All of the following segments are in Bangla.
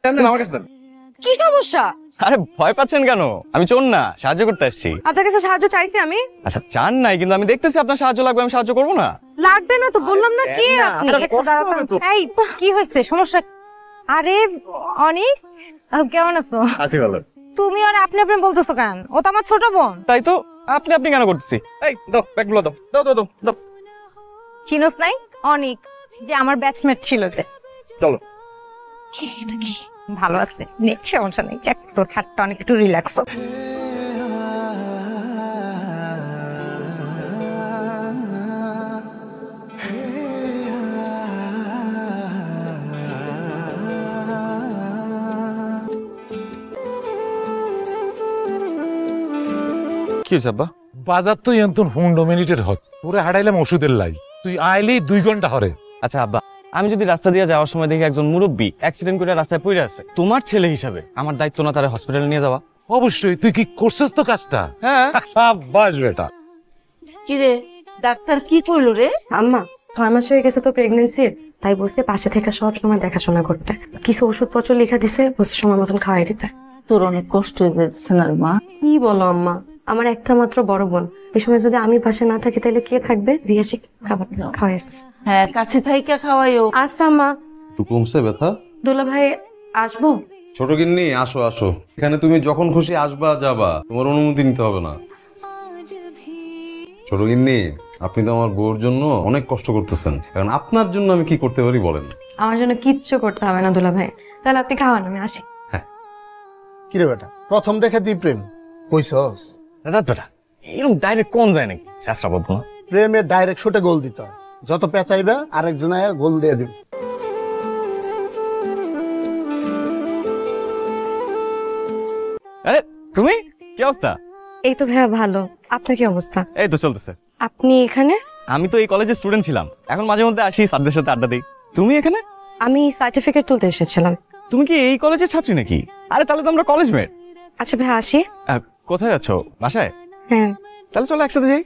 আমার কাছে দেন। কি সমস্যা? আরে ভয় পাচ্ছেন কেন? আমি চোর না, সাহায্য করতে আসছি। আপনার কাছে সাহায্য চাইছি আমি। আচ্ছা চান নাই, কিন্তু আমি দেখতেছি আপনার সাহায্য লাগবে, আমি সাহায্য করবো না? লাগবে না তো বললাম না। কি আপনি এই কি হয়েছে? সমস্যা? আরে অনেক কেমন আছো? আছি ভালো। তুমি আর আপনি আপনি বলতেছো কেন? ও তো আমার ছোট বোন। তাই তো, আপনি আপনি কেন করতেছি? এই দাও ব্যাগগুলো দাও দাও দাও দাও। চিনোস নাই? অনেক, যে আমার ব্যাচমেট ছিল যে। চলো। ভালো আছে, সমস্যা নেই। চেক তোর খাটটা অনেক একটু রিল্যাক্স। কি হয়েছে আব্বা? বাজার তো এন্তন ফোন ডোমিনেটেড হত পুরো হারাইলাম ওষুধের লাই, তুই আইলেই 2 ঘন্টা হরে। আচ্ছা আব্বা, আমি যদি রাস্তা দিয়ে যাওয়ার সময় দেখি একজন মুরব্বী অ্যাক্সিডেন্ট করে রাস্তায় পড়ে আছে, তোমার ছেলে হিসাবে আমার দায়িত্ব না তারে হসপিটালে নিয়ে যাওয়া? অবশ্যই, তুই কি করছিস তো কাজটা? হ্যাঁ। সাবাস বেটা। কি রে, ডাক্তার কি কইলো রে? আম্মা 6 মাস হয়ে গেছে তো প্রেগনেন্সির, তাই বসে পাশে থেকে সব সময় দেখাশোনা করতে, কিছু ওষুধপত্র লেখা দিছে, বসে সময় মতন খাওয়াই দিতে। তোর অনেক কষ্ট হয়ে যাচ্ছে না মা? কি বলো আম্মা, আমার একটা মাত্র বড় বোন, এই সময় যদি আমি পাশে না থাকি তাহলে কে থাকবে? দিয়ে আসি খাবার খাওয়াই আসছে। হ্যাঁ, কাছে থাইকা খাওয়াইও। আচ্ছা আম্মা। একটু কমছে ব্যথা? দুলা ভাই আসবো? ছোট গিন্নি আসো আসো, এখানে তুমি যখন খুশি আসবা যাবা, তোমার অনুমতি নিতে হবে না। ছোট গিন্নি, আপনি তো আমার বউর জন্য অনেক কষ্ট করতেছেন, এখন আপনার জন্য আমি কি করতে পারি বলেন? আমার জন্য কিচ্ছু করতে হবে না দুলা ভাই, তাহলে আপনি খাওয়ান, আমি আসি। কিরে বেটা, প্রথম দেখে তুই প্রেম কইছস? দাদা বেটা এরকম ডাইরেক্ট কোন যায় নাকি? শাস্ত্রা বাবু না, প্রেমের ডাইরেক্ট শুটে গোল দিতে হয়, যত পেঁচাইবে আরেকজন আয়া গোল দিয়ে দিবে। আরে তুমি কি অবস্থা? এই তো ভাইয়া ভালো, আপনার কি অবস্থা? এই তো চলতেছে। আপনি এখানে? আমি তো এই কলেজের স্টুডেন্ট ছিলাম, এখন মাঝে মধ্যে আসি স্যারদের সাথে আড্ডা দিই। তুমি এখানে? আমি সার্টিফিকেট তুলতে এসেছিলাম। তুমি কি এই কলেজের ছাত্রী নাকি? আরে তাহলে তো আমরা কলেজ মেট। আচ্ছা ভাইয়া আসি। কোথায় যাচ্ছ? বাসায়? হ্যাঁ। তাহলে চলো একসাথে যাই।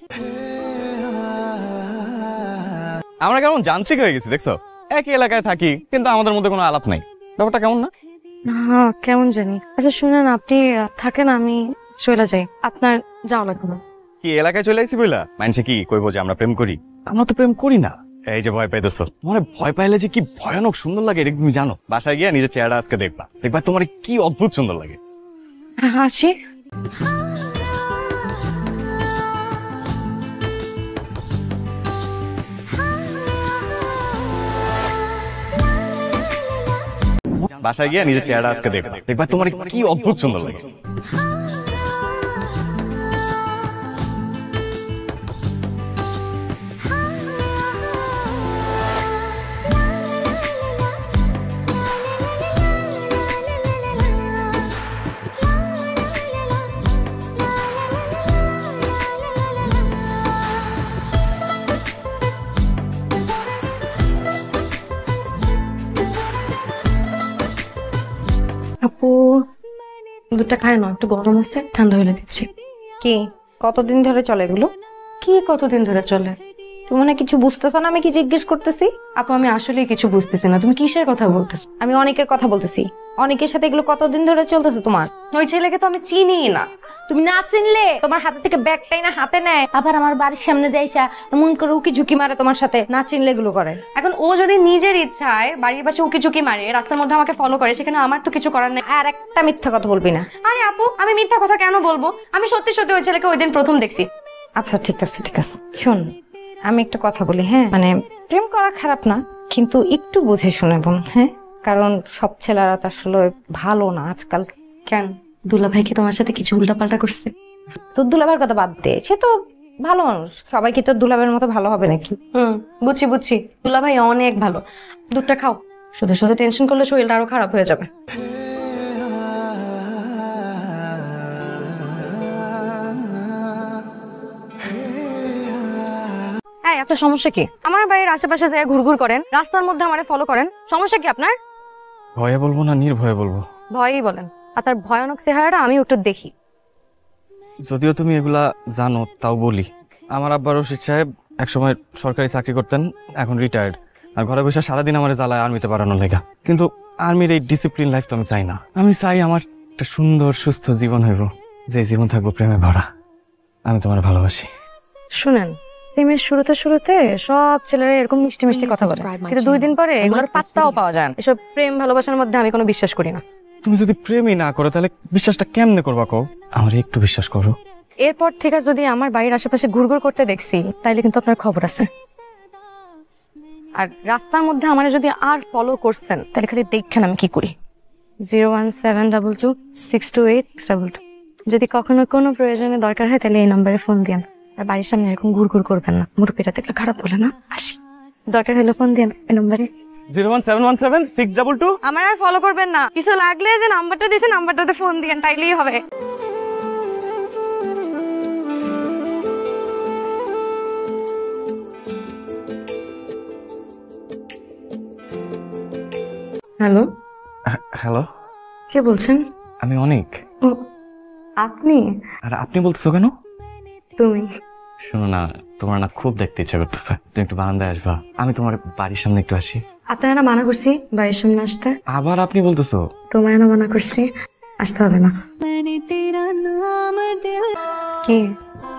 আমরা কেমন যান্ত্রিক হয়ে গেছি দেখছো, একই এলাকায় থাকি কিন্তু আমাদের মধ্যে কোনো আলাপ নাই। ব্যাপারটা কেমন না? হ্যাঁ কেমন জানি। আচ্ছা শুনেন, আপনি থাকেন, আমি চলে যাই, আপনার যাওয়া লাগবে না। কি এলাকায় চলে আসি বইলা মানছে কি কইবো যে আমরা প্রেম করি? আমরা তো প্রেম করি না। এই যে ভয় পাইতেছো, মানে ভয় পাইলে যে কি ভয়ানক সুন্দর লাগে এটা তুমি জানো? বাসায় গিয়ে নিজের চেহারা আজকে দেখবা, দেখবা তোমার কি অদ্ভুত সুন্দর লাগে। আসি। বাসায় গিয়ে নিজের চেহারা আজকে দেখবা, দেখবা তোমার কি অদ্ভুত সুন্দর লাগে। আপু দুধটা খায় না, একটু গরম আছে, ঠান্ডা হলে দিচ্ছি। কি কতদিন ধরে চলে এগুলো? কি কতদিন ধরে চলে? তুমি মনে কিছু বুঝতেছো না আমি কি জিজ্ঞেস করতেছি? আপু আমি আসলে কিছু বুঝতেছি না, তুমি কিসের কথা বলতেছো? আমি অনেকের কথা বলতেছি। অনেকের সাথে এগুলো কতদিন ধরে চলতেছে তোমার? ওই ছেলেকে তো আমি চিনি না। তুমি না চিনলে তোমার হাতে থেকে ব্যাগটাই না হাতে নেয়, আবার আমার বাড়ির সামনে দেয়সা এমন করে উকি ঝুঁকি মারে তোমার সাথে। না চিনলে এগুলো করে। এখন ও যদি নিজের ইচ্ছায় বাড়ির পাশে উকি ঝুঁকি মারে, রাস্তার মধ্যে আমাকে ফলো করে, সেখানে আমার তো কিছু করার নেই। আর একটা মিথ্যা কথা বলবি না। আরে আপু আমি মিথ্যা কথা কেন বলবো? আমি সত্যি সত্যি ওই ছেলেকে ওই দিন প্রথম দেখছি। আচ্ছা ঠিক আছে ঠিক আছে, শোন আমি একটা কথা বলি। হ্যাঁ মানে প্রেম করা খারাপ না, কিন্তু একটু বুঝে শুনে বোন। হ্যাঁ কারণ সব ছেলেরা তো আসলে ভালো না আজকাল। কেন দুলা ভাই কি তোমার সাথে কিছু উল্টাপাল্টা করছে? তোর দুলাভাইয়ের কথা বাদ দে, সে তো ভালো মানুষ। সবাই কি তোর দুলাভাইয়ের মতো ভালো হবে নাকি? বুঝছি বুঝছি, দুলা ভাই অনেক ভালো। দুধটা খাও, শুধু শুধু টেনশন করলে শরীরটা আরো খারাপ হয়ে যাবে। এই আপনার সমস্যা কি? আমার বাড়ির আশেপাশে যায় ঘুরঘুর করেন, রাস্তার মধ্যে আমারে ফলো করেন, সমস্যা কি আপনার? ভয়ে বলবো না নির্ভয়ে বলবো? ভয়ই বলেন। আর তার ভয়ানক চেহারাটা আমি একটু দেখি। যদিও তুমি এগুলা জানো তাও বলি। আমার আব্বা রশিদ সাহেব একসময় সরকারি চাকরি করতেন, এখন রিটায়ার্ড। আর ঘরে বসে সারাদিন আমার জ্বালায় আর্মিতে পাঠানোর লেগা। কিন্তু আর্মির এই ডিসিপ্লিন লাইফ তো আমি চাই না। আমি চাই আমার একটা সুন্দর সুস্থ জীবন হইব, যে জীবন থাকবো প্রেমে ভরা। আমি তোমার ভালোবাসি। শুনেন, প্রেমের শুরুতে শুরুতে সব ছেলেরা এরকম মিষ্টি মিষ্টি কথা বলে, কিন্তু 2 দিন পরে এগুলোর পাত্তাও পাওয়া যায় না। এসব প্রেম ভালোবাসার মধ্যে আমি কোনো বিশ্বাস করি না। তুমি যদি প্রেমই না করো তাহলে বিশ্বাসটা কেমনে করবা কও? আমার একটু বিশ্বাস করো। এরপর থেকে যদি আমার বাড়ির আশেপাশে ঘুরঘুর করতে দেখছি, তাইলে কিন্তু আপনার খবর আছে। আর রাস্তার মধ্যে আমার যদি আর ফলো করছেন, তাহলে খালি দেখেন আমি কি করি। 01722628622। যদি কখনো কোনো প্রয়োজনে দরকার হয় তাহলে এই নম্বরে ফোন দিন। আর বাড়ির সামনে এরকম ঘুরঘুর করবেন না, মুরব্বীরা দেখলে খারাপ বলে না। আসি, দরকার হলে ফোন দিন এই নম্বরে। 0171762। আমার আর ফলো করবেন না, কিছু লাগলে যে নাম্বারটা দিয়েছে নাম্বারটাতে ফোন দিন, তাইলেই হবে। হ্যালো, হ্যালো, কে বলছেন? আমি অনেক। ও, আপনি? আর আপনি বলতেছো কেন? তুমি? শোনো না, তোমার না খুব দেখতে ইচ্ছা করতেছে, তুমি একটু বারান্দায় আসবা, আমি তোমার বাড়ির সামনে একটু আসি। আপনারা না মানা করছি বাড়ির সামনে আসতে? আবার আপনি বলতেছো? তোমার না মানা করছি, আসতে হবে না। কি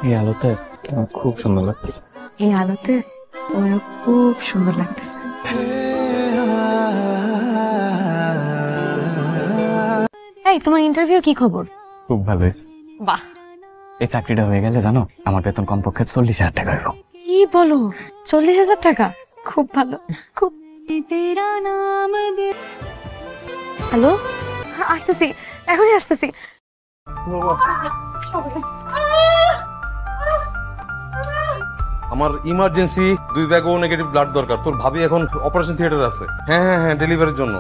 এই আলোতে তোমার খুব সুন্দর লাগতেছে। এই আলোতে তোমার খুব সুন্দর লাগতেছে। এই, তোমার ইন্টারভিউ কি খবর? খুব ভালো হয়েছে। বাহ, এই চাকরিটা হয়ে গেলে জানো আমার বেতন কমপক্ষে 40,000 টাকা হইব। কি বলো? 40,000 টাকা? খুব ভালো, খুব। হ্যালো, আসতেছি, এখনই আসতেছি। আমার ইমার্জেন্সি 2 ব্যাগ ও নেগেটিভ ব্লাড দরকার। তোর ভাবি এখন অপারেশন থিয়েটারে আছে। হ্যাঁ হ্যাঁ হ্যাঁ, ডেলিভারির জন্য।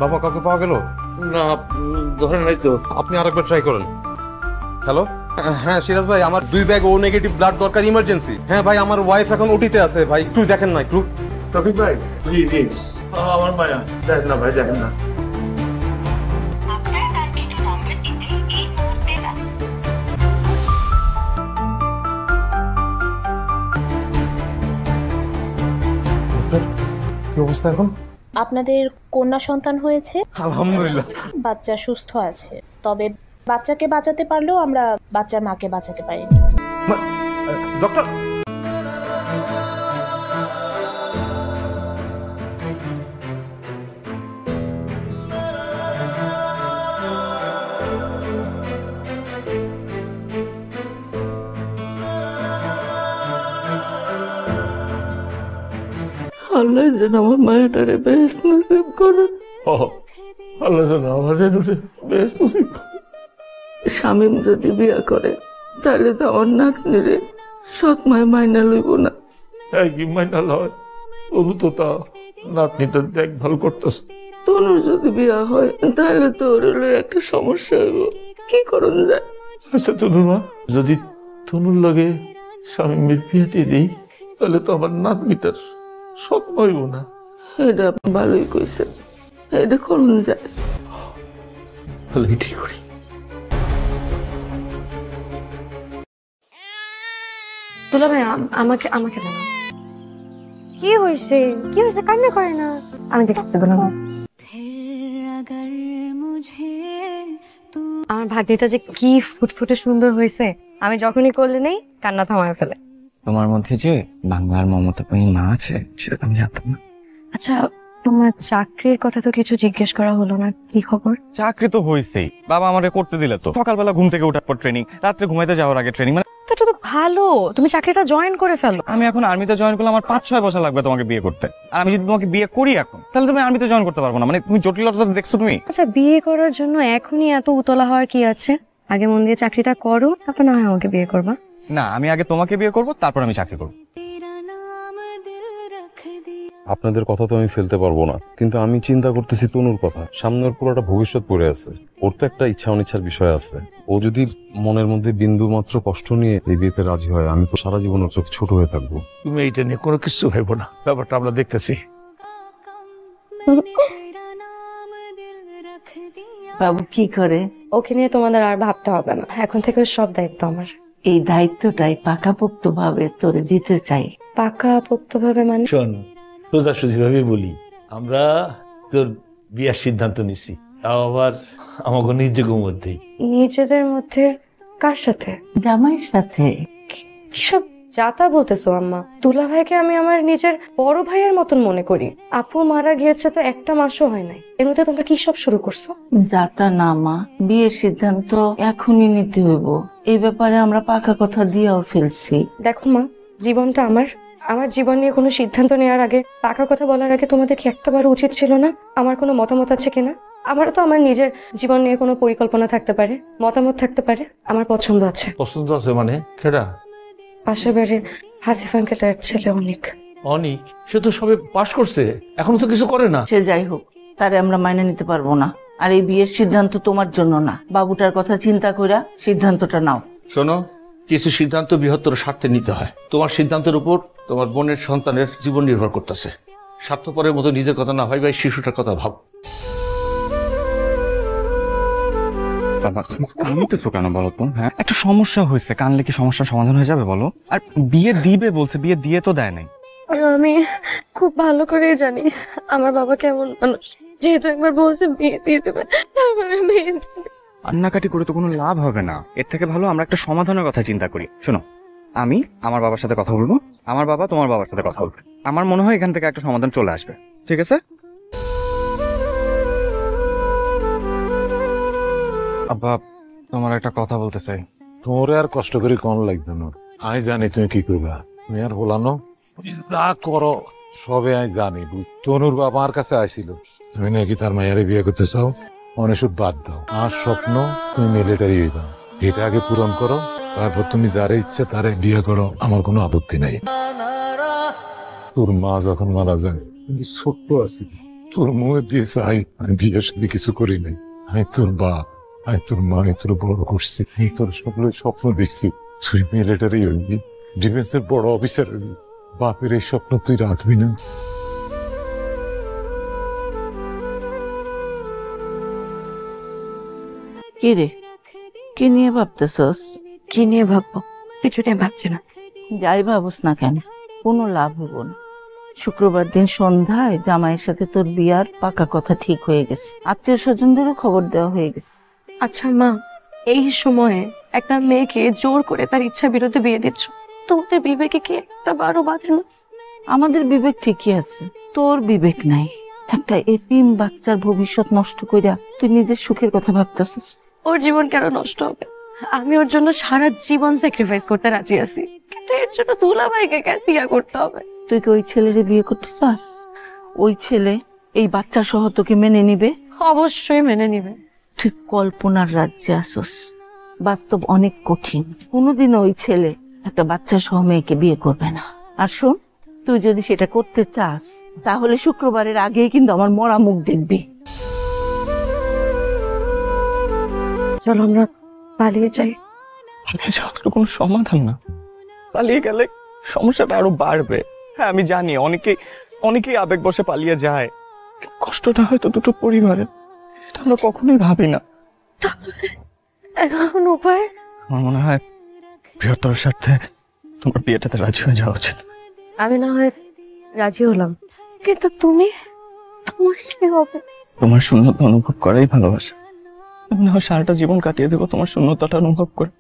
বাবা, কাউকে পাওয়া গেল না? ধরে নাই তো। আপনি আরেকবার ট্রাই করেন। হ্যালো, হ্যাঁ সিরাজ ভাই, আমার 2 ব্যাগ ও নেগেটিভ ব্লাড দরকার ইমার্জেন্সি। হ্যাঁ ভাই, আমার ওয়াইফ এখন ওটিতে আছে ভাই, একটু দেখেন না একটু। রফিক ভাই, জি জি, আমার মায়া, দেখেন না ভাই, দেখেন না। কি অবস্থা এখন? আপনাদের কন্যা সন্তান হয়েছে, আলহামদুলিল্লাহ। বাচ্চা সুস্থ আছে। তবে বাচ্চাকে বাঁচাতে পারলেও আমরা বাচ্চার মাকে বাঁচাতে পারিনি। ডক্টর, আল্লাহ যেন আমার মায়াটারে বেশ নসিব করে। আল্লাহ যেন আমার বেশ নসিব করে। স্বামী যদি বিয়া করে তাহলে তো আমার নাতনিরে সৎ মায় মাইনা লইব না। কি মাইনা লয়? তবু তো তা নাতনিটা দেখভাল করতেছে। তনুর যদি বিয়া হয় তাহলে তো ওর হলো একটা সমস্যা হইব, কি করুন যায়? আচ্ছা তনুর মা, যদি তনুর লগে স্বামীর বিয়েতে দিই তাহলে তো আমার নাতনিটার স্বপ্ন হইব না। এটা আপনি ভালোই কইছেন, এটা করুন যায়। তাহলে এটাই করি। দুলা ভাই, আমাকে আমাকে দেন। কি হয়েছে? কি হয়েছে? কান্না করে না, আমি দেখছি। দুলা ভাই, আমার ভাগ্নিটা যে কি ফুটফুটে সুন্দর হয়েছে, আমি যখনই করলে নেই কান্না থামায় ফেলে। তোমার মধ্যে যে বাংলার মমতাময়ী মা আছে সেটা তো আমি জানতাম না। আচ্ছা, তোমার চাকরির কথা তো কিছু জিজ্ঞেস করা হলো না, কি খবর? চাকরি তো হয়েছেই, বাবা আমারে করতে দিলে তো। সকালবেলা ঘুম থেকে ওঠার পর ট্রেনিং, রাত্রে ঘুমাইতে যাওয়ার আগে ট্রেনিং। মানে তো এটা তো ভালো, তুমি চাকরিটা জয়েন করে ফেলো। আমি এখন আর্মিতে জয়েন করলে আমার 5-6 বছর লাগবে তোমাকে বিয়ে করতে। আর আমি যদি তোমাকে বিয়ে করি এখন, তাহলে তুমি আর্মিতে জয়েন করতে পারবো না। মানে তুমি জটিলতা দেখছো তুমি। আচ্ছা, বিয়ে করার জন্য এখনই এত উতলা হওয়ার কি আছে? আগে মন দিয়ে চাকরিটা করো, তারপর না হয় আমাকে বিয়ে করবা। না, আমি আগে তোমাকে বিয়ে করব, তারপর আমি চাকরি করব। আপনাদের কথা তো আমি ফেলতে পারবো না, কিন্তু আমি চিন্তা করতেছি তনুর কথা। সামনের পুরোটা ভবিষ্যৎ পড়ে আছে। ওর তো একটা ইচ্ছা অনিচ্ছার বিষয় আছে। ও যদি মনের মধ্যে বিন্দু মাত্র কষ্ট নিয়ে এই বিয়েতে রাজি হয়, আমি তো সারা জীবন ওর চোখে ছোট হয়ে থাকবো। তুমি এইটা নিয়ে কোনো কিছু ভাইবো না, ব্যাপারটা আমরা দেখতেছি। বাবু কি করে? ওকে নিয়ে তোমাদের আর ভাবতে হবে না, এখন থেকে ওর সব দায়িত্ব আমার। এই দায়িত্বটাই পাকাপোক্ত ভাবে তোরে দিতে চাই। পাকা পোক্ত ভাবে মানে? শোন, সোজাসুজি ভাবে বলি, আমরা তোর বিয়ার সিদ্ধান্ত নিছি, তাও আবার আমাকে নিজের মধ্যেই। নিজেদের মধ্যে কার সাথে? জামাইয়ের সাথে। কিসব যাতা বলতেছো আম্মা? দুলা ভাইকে আমি আমার নিজের বড় ভাইয়ের মতন মনে করি। আপু মারা গিয়েছে তো একটা মাসও হয় নাই, এর মধ্যে তোমরা কি সব শুরু করছো? যাতা না মা, বিয়ের সিদ্ধান্ত এখনই নিতে হইব। এই ব্যাপারে আমরা পাকা কথা দিয়েও ফেলছি। দেখো মা, জীবনটা আমার জীবন নিয়ে কোনো সিদ্ধান্ত নেওয়ার আগে, পাকা কথা বলার আগে তোমাদের কি একটাবার উচিত ছিল না আমার কোনো মতামত আছে কিনা? আমারও তো আমার নিজের জীবন নিয়ে কোনো পরিকল্পনা থাকতে পারে, মতামত থাকতে পারে, আমার পছন্দ আছে। পছন্দ আছে মানে কেডা? পাশের বাড়ির হাসিফ আঙ্কেলের ছেলে অনেক। অনেক? সে তো সবে পাশ করছে, এখনো তো কিছু করে না। সে যাই হোক, তারে আমরা মাইনে নিতে পারবো না। আর এই বিয়ের সিদ্ধান্ত তোমার জন্য না, বাবুটার কথা চিন্তা কইরা সিদ্ধান্তটা নাও। শোনো, কিছু সিদ্ধান্ত বৃহত্তর স্বার্থে নিতে হয়। তোমার সিদ্ধান্তের উপর তোমার বোনের সন্তানের জীবন নির্ভর করতেছে। স্বার্থপরের মতো নিজের কথা না ভাই, শিশুটার কথা ভাব। বাবা তুমি কাঁদতেছো কেন বলো তো? হ্যাঁ, একটা সমস্যা হয়েছে, কানলে কি সমস্যার সমাধান হয়ে যাবে বলো? আর বিয়ে দিবে বলছে, বিয়ে দিয়ে তো দেয় নাই। আমি খুব ভালো করেই জানি আমার বাবা কেমন মানুষ। যেহেতু একবার বলছে বিয়ে দিয়ে দেবে, তারপরে বিয়ে দেবে। কান্নাকাটি করে তো কোনো লাভ হবে না। এর থেকে ভালো আমরা একটা সমাধানের কথা চিন্তা করি। শোনো, আমি আমার বাবার সাথে কথা বলবো, আমার বাবা তোমার বাবার সাথে কথা বলবে। আমার মনে হয় এখান থেকে একটা সমাধান চলে আসবে। ঠিক আছে? আব্বা, তোমার একটা কথা বলতে চাই। তোরে আর কষ্ট করে কোন লাগবে না। আমি জানি তুমি কি করবা। তুমি আর হলানো যা করো সবে আমি জানি। তনুর বাবা আমার কাছে আইছিল, তুমি নাকি তার মায়ের বিয়ে করতে চাও। অনেক বাদ দাও। আর স্বপ্ন তুমি মিলিটারি হইবা, এটা আগে পূরণ করো, তারপর তুমি যারে ইচ্ছে তারে বিয়ে করো, আমার কোনো আপত্তি নাই। তোর মা যখন মারা যায় তুমি ছোট্ট আছি, তোর মুখে দিয়ে চাই আমি বিয়ের সাথে কিছু করি নাই। আমি তোর বাপ, আমি তোর মা, আমি তোর বড় করছি, আমি তোর সকলে স্বপ্ন দেখছি তুই মিলিটারি হইবি, ডিফেন্সের বড় অফিসার হইবি। বাপের এই স্বপ্ন তুই রাখবি না? কি রে, কি নিয়ে ভাবতেছস? কি নিয়ে ভাববো? কিছু নিয়ে ভাবছি না। যাই ভাবস না কেন, কোনো লাভ হইব না। শুক্রবার দিন সন্ধ্যায় জামাইয়ের সাথে তোর বিয়ার পাকা কথা ঠিক হয়ে গেছে, আত্মীয় স্বজনদেরও খবর দেওয়া হয়ে গেছে। আচ্ছা মা, এই সময়ে একটা মেয়েকে জোর করে তার ইচ্ছা বিরুদ্ধে বিয়ে দিচ্ছ, তোমাদের বিবেকে কি একটা বারো বাঁধে না? আমাদের বিবেক ঠিকই আছে, তোর বিবেক নাই। একটা এতিম বাচ্চার ভবিষ্যৎ নষ্ট কইরা তুই নিজের সুখের কথা ভাবতেছিস। ওর জীবন কেন নষ্ট হবে? আমি ওর জন্য সারা জীবন স্যাক্রিফাইস করতে রাজি আছি, কিন্তু এর জন্য দুলাভাইকে কেন বিয়ে করতে হবে? তুই কি ওই ছেলেরে বিয়ে করতে চাস? ওই ছেলে এই বাচ্চা সহ তোকে মেনে নিবে? অবশ্যই মেনে নিবে। তুই কল্পনার রাজ্যে আসস, বাস্তব অনেক কঠিন। কোনোদিনও ওই ছেলে একটা বাচ্চা সহ মেয়েকে বিয়ে করবে না। আর শোন, তুই যদি সেটা করতে চাস তাহলে শুক্রবারের আগেই কিন্তু আমার মরা মুখ দেখবি। চলো আমরা পালিয়ে যাই। পালিয়ে যাওয়া তো কোনো সমাধান না। পালিয়ে গেলে সমস্যাটা আরো বাড়বে। হ্যাঁ আমি জানি অনেকেই আবেগ বসে পালিয়ে যায়, কষ্টটা হয়তো দুটো পরিবারের, এটা আমরা কখনোই ভাবি না। এখন উপায়? আমার মনে হয় বৃহত্তর স্বার্থে তোমার বিয়েটাতে রাজি হয়ে যাওয়া উচিত। আমি না হয় রাজি হলাম, কিন্তু তোমার কি হবে? তোমার শূন্যতা অনুভব করাই ভালোবাসা। আমি না হয় সারাটা জীবন কাটিয়ে দেবো তোমার শূন্যতাটা অনুভব করে।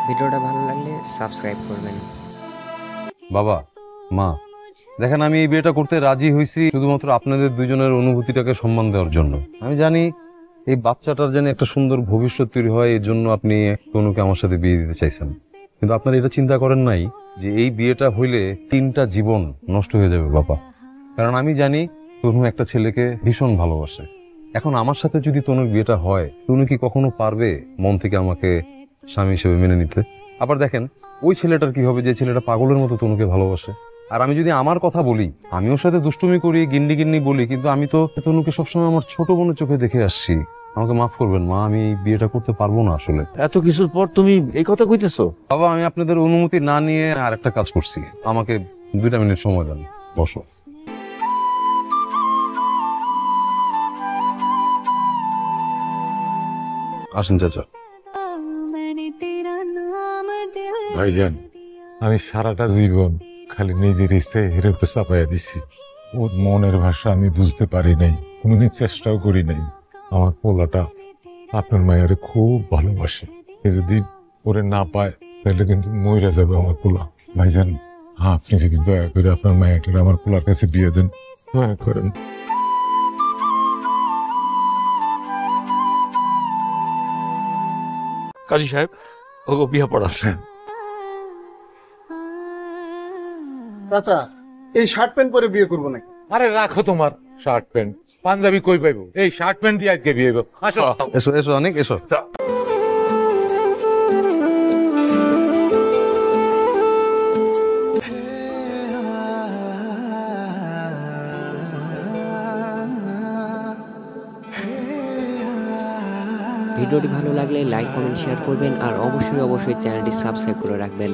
ভিডিওটা ভালো লাগলে সাবস্ক্রাইব করবেন। বাবা, মা, দেখেন আমি এই বিয়েটা করতে রাজি হয়েছি শুধুমাত্র আপনাদের দুজনের অনুভূতিটাকে সম্মান দেওয়ার জন্য। আমি জানি এই বাচ্চাটার যেন একটা সুন্দর ভবিষ্যৎ তৈরি হয়, এর জন্য আপনি তনুকে আমার সাথে বিয়ে দিতে চাইছেন। কিন্তু আপনারা এটা চিন্তা করেন নাই যে এই বিয়েটা হইলে 3টা জীবন নষ্ট হয়ে যাবে বাবা। কারণ আমি জানি তনু একটা ছেলেকে ভীষণ ভালোবাসে। এখন আমার সাথে যদি তনুর বিয়েটা হয়, তনু কি কখনো পারবে মন থেকে আমাকে স্বামী হিসেবে মেনে নিতে? আবার দেখেন ওই ছেলেটার কি হবে যে ছেলেটা পাগলের মতো তনুকে ভালোবাসে। আর আমি যদি আমার কথা বলি, আমি ওর সাথে দুষ্টুমি করি, গিন্নি গিন্নি বলি, কিন্তু আমি তো তনুকে সবসময় আমার ছোট বোনের চোখে দেখে আসছি। আমাকে মাফ করবেন মা, আমি এই বিয়েটা করতে পারবো না আসলে। এত কিছুর পর তুমি এই কথা কইতেছো? বাবা, আমি আপনাদের অনুমতি না নিয়ে আর একটা কাজ করছি, আমাকে 2টা মিনিট সময় দেন। বসো। আসেন চাচা। ভাইজান, আমি সারাটা জীবন খালি নিজের ইচ্ছে এর উপরে চাপাইয়া দিছি। ওর মনের ভাষা আমি বুঝতে পারি নাই, কোনোদিন চেষ্টাও করি নাই। আমার পোলাটা আপনার মায়েরে খুব ভালোবাসে। এ যদি ওরে না পায় তাহলে কিন্তু মইরা যাবে আমার পোলা। ভাইজান, আপনি যদি দয়া করে আপনার মায়াটার আমার পোলার কাছে বিয়ে দেন, দয়া করেন। কাজী সাহেব ওকে বিয়ে পড়াচ্ছেন। চাচা, এই শার্ট প্যান্ট পরে বিয়ে করবো নাকি? আরে রাখো তোমার শার্ট প্যান্ট, পাঞ্জাবি কই পাইবো? এই শার্ট প্যান্ট দিয়ে আজকে বিয়ে হইবো। আসো এসো এসো, অনেক এসো। ভিডিওটি ভালো লাগলে লাইক কমেন্ট শেয়ার করবেন আর অবশ্যই চ্যানেলটি সাবস্ক্রাইব করে রাখবেন।